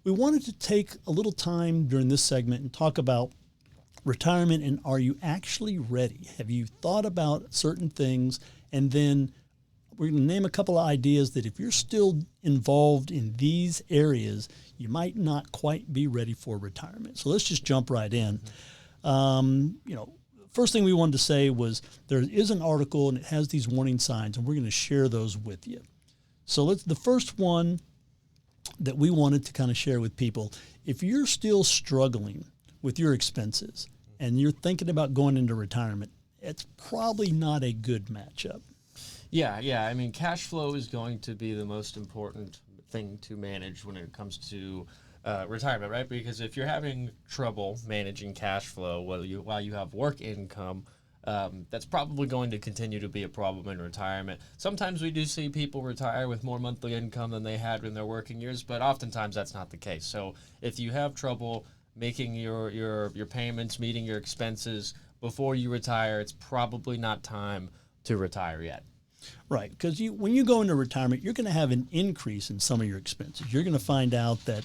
we wanted to take a little time during this segment and talk about retirement and are you actually ready? Have you thought about certain things? And then we're going to name a couple of ideas that if you're still involved in these areas, you might not quite be ready for retirement. So let's just jump right in. First thing we wanted to say was there is an article and it has these warning signs, and we're going to share those with you. So the first one that we wanted to kind of share with people, if you're still struggling with your expenses and you're thinking about going into retirement, it's probably not a good matchup. Yeah. I mean, cash flow is going to be the most important thing to manage when it comes to retirement, right? Because if you're having trouble managing cash flow while you have work income, that's probably going to continue to be a problem in retirement. Sometimes we do see people retire with more monthly income than they had in their working years, but oftentimes that's not the case. So if you have trouble making your payments, meeting your expenses before you retire, it's probably not time to retire yet. Right, because when you go into retirement, you're going to have an increase in some of your expenses. You're going to find out that,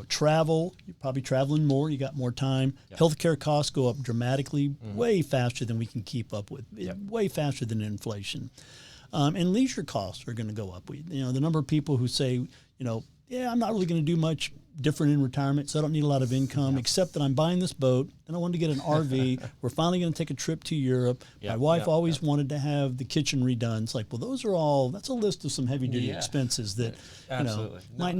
travel, you're probably traveling more, you got more time. Yep. Healthcare costs go up dramatically, way faster than we can keep up with, way faster than inflation. And leisure costs are going to go up. The number of people who say, I'm not really going to do much different in retirement, so I don't need a lot of income, except that I'm buying this boat, and I wanted to get an RV. We're finally going to take a trip to Europe. My wife always wanted to have the kitchen redone. It's like, well, that's a list of some heavy-duty expenses that might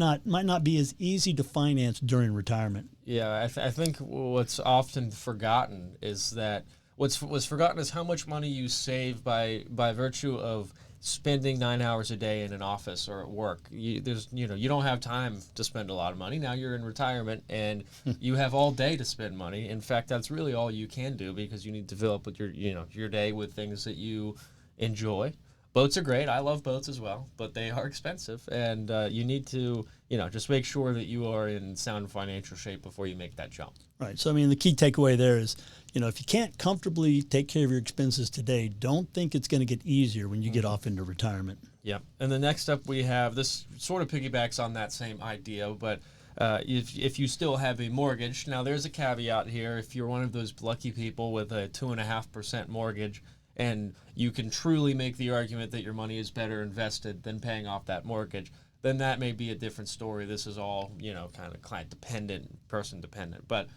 not be as easy to finance during retirement. Yeah, I think what's often forgotten is that what's forgotten is how much money you save by virtue of spending 9 hours a day in an office or at work. You don't have time to spend a lot of money. Now you're in retirement and you have all day to spend money. In fact, that's really all you can do because you need to fill up with your day with things that you enjoy. Boats are great. I love boats as well, but they are expensive, and you need to just make sure that you are in sound financial shape before you make that jump. Right. So, the key takeaway there is, if you can't comfortably take care of your expenses today, don't think it's going to get easier when you get off into retirement. Yeah. And the next up we have, this sort of piggybacks on that same idea, but if you still have a mortgage, now there's a caveat here. If you're one of those lucky people with a 2.5% mortgage, and you can truly make the argument that your money is better invested than paying off that mortgage, then that may be a different story. This is all, kind of client dependent, person dependent. But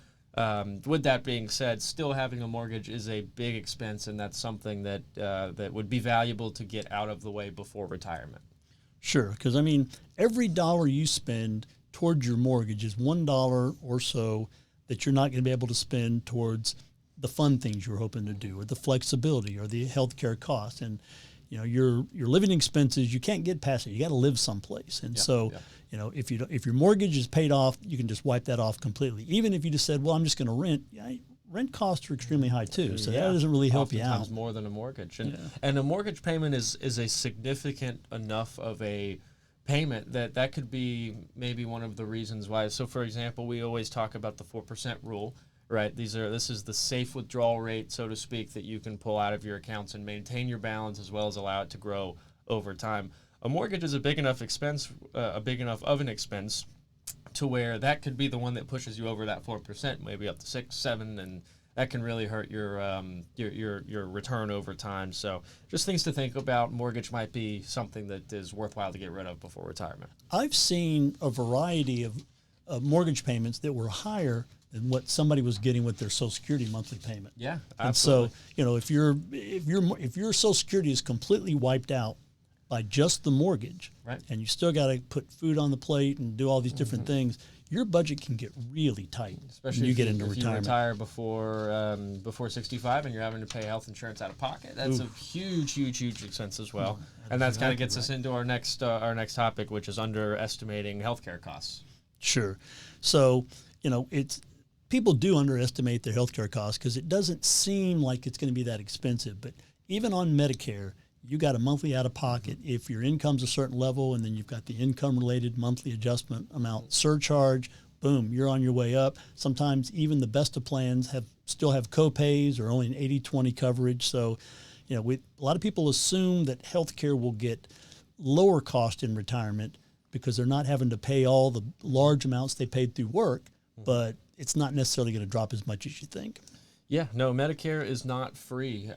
with that being said, still having a mortgage is a big expense, and that's something that would be valuable to get out of the way before retirement. Sure, because every dollar you spend towards your mortgage is $1 or so that you're not going to be able to spend towards the fun things you're hoping to do, or the flexibility, or the healthcare costs, and your living expenses. You can't get past it. You got to live someplace, and if your mortgage is paid off, you can just wipe that off completely. Even if you just said, well, I'm just going to rent. Rent costs are extremely high too, so that doesn't really help you out. Oftentimes more than a mortgage, and a mortgage payment is a significant enough of a payment that could be maybe one of the reasons why. So, for example, we always talk about the 4% rule. Right, this is the safe withdrawal rate, so to speak, that you can pull out of your accounts and maintain your balance as well as allow it to grow over time. A mortgage is a big enough of an expense to where that could be the one that pushes you over that 4%, maybe up to 6, 7, and that can really hurt your return over time. So just things to think about. Mortgage might be something that is worthwhile to get rid of before retirement. I've seen a variety of mortgage payments that were higher than what somebody was getting with their Social Security monthly payment. Yeah, absolutely. And so, if your Social Security is completely wiped out by just the mortgage, right, and you still got to put food on the plate and do all these different things, your budget can get really tight, especially when you get into if retirement. You retire before 65 and you're having to pay health insurance out of pocket. That's a huge expense as well. And that's kind of gets us into our next topic, which is underestimating healthcare costs. Sure. So, people do underestimate their healthcare costs because it doesn't seem like it's going to be that expensive. But even on Medicare, you got a monthly out-of-pocket. If your income's a certain level, and then you've got the income-related monthly adjustment amount surcharge, boom, you're on your way up. Sometimes even the best of plans still have co-pays or only an 80-20 coverage. So, a lot of people assume that healthcare will get lower cost in retirement, because they're not having to pay all the large amounts they paid through work, but it's not necessarily going to drop as much as you think. Yeah, no, Medicare is not free.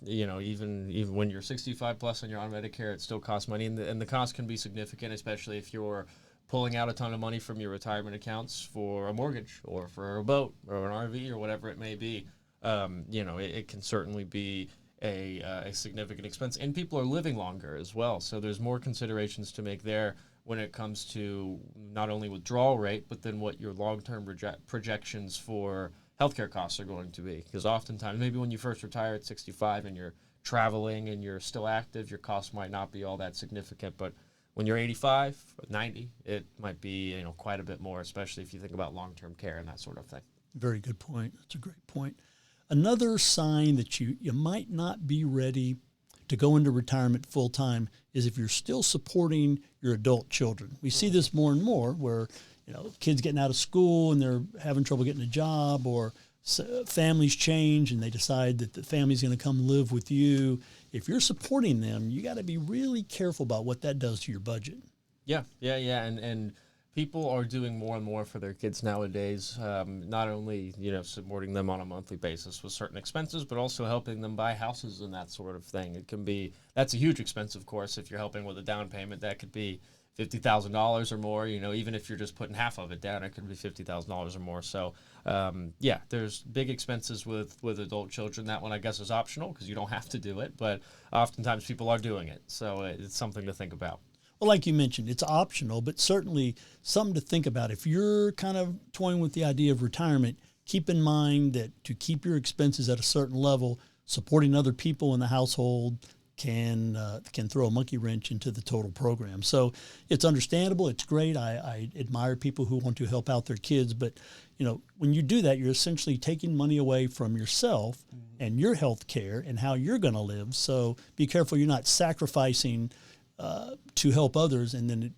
Even when you're 65 plus and you're on Medicare, it still costs money, and the cost can be significant, especially if you're pulling out a ton of money from your retirement accounts for a mortgage or for a boat or an RV or whatever it may be. It can certainly be a significant expense, and people are living longer as well. So there's more considerations to make there when it comes to not only withdrawal rate, but then what your long-term projections for healthcare costs are going to be. Because oftentimes, maybe when you first retire at 65 and you're traveling and you're still active, your costs might not be all that significant. But when you're 85, 90, it might be quite a bit more, especially if you think about long-term care and that sort of thing. Very good point. That's a great point. Another sign that you might not be ready to go into retirement full-time is if you're still supporting your adult children. We see this more and more where kids getting out of school and they're having trouble getting a job, or families change and they decide that the family's going to come live with you. If you're supporting them, you got to be really careful about what that does to your budget. Yeah. And people are doing more and more for their kids nowadays, not only, supporting them on a monthly basis with certain expenses, but also helping them buy houses and that sort of thing. That's a huge expense, of course. If you're helping with a down payment, that could be $50,000 or more. Even if you're just putting half of it down, it could be $50,000 or more. So, there's big expenses with adult children. That one, I guess, is optional because you don't have to do it, but oftentimes people are doing it. So it's something to think about. Well, like you mentioned, it's optional, but certainly something to think about. If you're kind of toying with the idea of retirement, keep in mind that to keep your expenses at a certain level, supporting other people in the household can throw a monkey wrench into the total program. So it's understandable. It's great. I admire people who want to help out their kids. But, when you do that, you're essentially taking money away from yourself and your health care and how you're going to live. So be careful you're not sacrificing to help others, and then it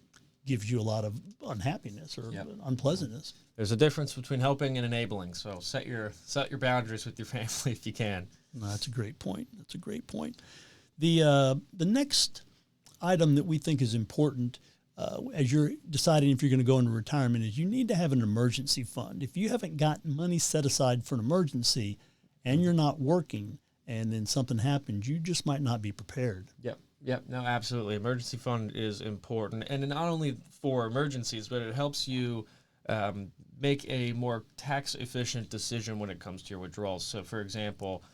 gives you a lot of unhappiness or unpleasantness. There's a difference between helping and enabling. So set your boundaries with your family if you can. No, that's a great point. The next item that we think is important as you're deciding if you're going to go into retirement is you need to have an emergency fund. If you haven't got money set aside for an emergency and you're not working and then something happens, you just might not be prepared. Yep. No, absolutely. Emergency fund is important, and not only for emergencies, but it helps you make a more tax-efficient decision when it comes to your withdrawals. So, for example,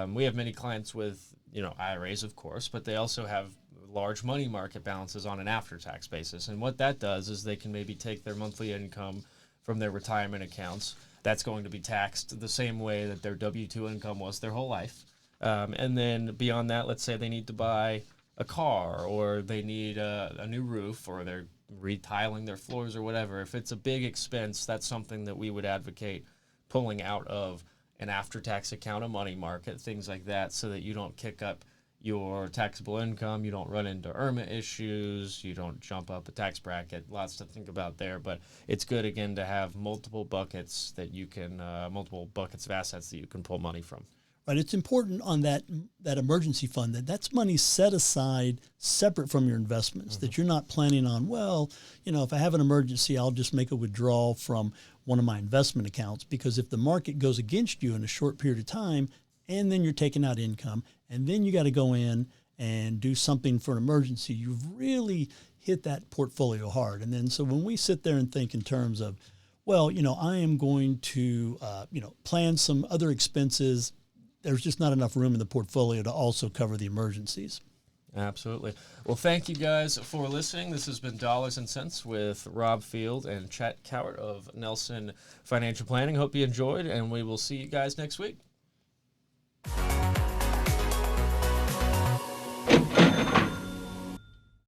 we have many clients with IRAs, of course, but they also have large money market balances on an after-tax basis. And what that does is they can maybe take their monthly income from their retirement accounts. That's going to be taxed the same way that their W-2 income was their whole life. And then beyond that, let's say they need to buy a car, or they need a new roof, or they're retiling their floors or whatever. If it's a big expense, that's something that we would advocate pulling out of an after-tax account, a money market, things like that, so that you don't kick up your taxable income, you don't run into IRMA issues, you don't jump up a tax bracket. Lots to think about there, but it's good, again, to have multiple buckets of assets that you can pull money from. Right, it's important on that emergency fund that's money set aside separate from your investments, that you're not planning on, if I have an emergency, I'll just make a withdrawal from one of my investment accounts, because if the market goes against you in a short period of time and then you're taking out income and then you got to go in and do something for an emergency, you've really hit that portfolio hard. And then so when we sit there and think in terms of, I am going to, plan some other expenses, there's just not enough room in the portfolio to also cover the emergencies. Absolutely. Well, thank you guys for listening. This has been Dollars and Cents with Rob Field and Chet Cowart of Nelson Financial Planning. Hope you enjoyed, and we will see you guys next week.